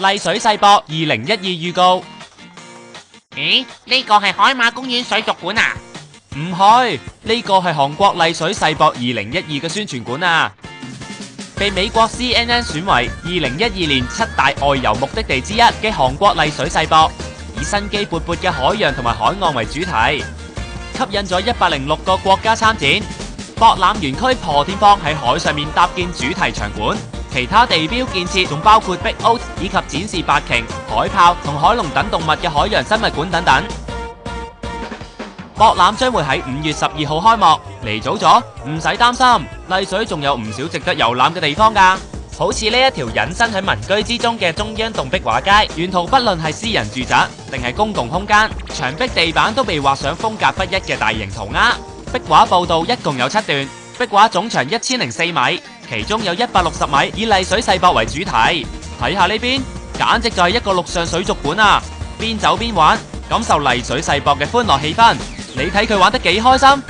麗水世博2012預告。咦？呢個係海馬公園水族館啊？唔係，呢個係韓國麗水世博2012嘅宣傳館啊！被美國 CNN 選為2012年7大外遊目的地之一嘅韓國麗水世博，以生機勃勃嘅海洋同埋海岸為主題，吸引咗106個國家參展。博覽園區破天荒喺海上面搭建主題場館，其他地標建設仲包括 Big O 以及展示白鯨、海豹同海龍等動物嘅海洋生物館等等。博覽將會喺5月12號開幕，嚟早咗唔使擔心，麗水仲有唔少值得遊覽嘅地方㗎。好似呢一條隱身喺民居之中嘅中央洞壁畫街，沿途不論係私人住宅定係公共空間，牆壁地板都被畫上風格不一嘅大型塗鴉。壁畫步道一共有7段，壁畫總長1004米，其中有160米以麗水世博為主題。睇下呢邊，簡直就係一個陸上水族館啊！邊走邊玩，感受麗水世博嘅歡樂氣氛。你睇佢玩得幾開心，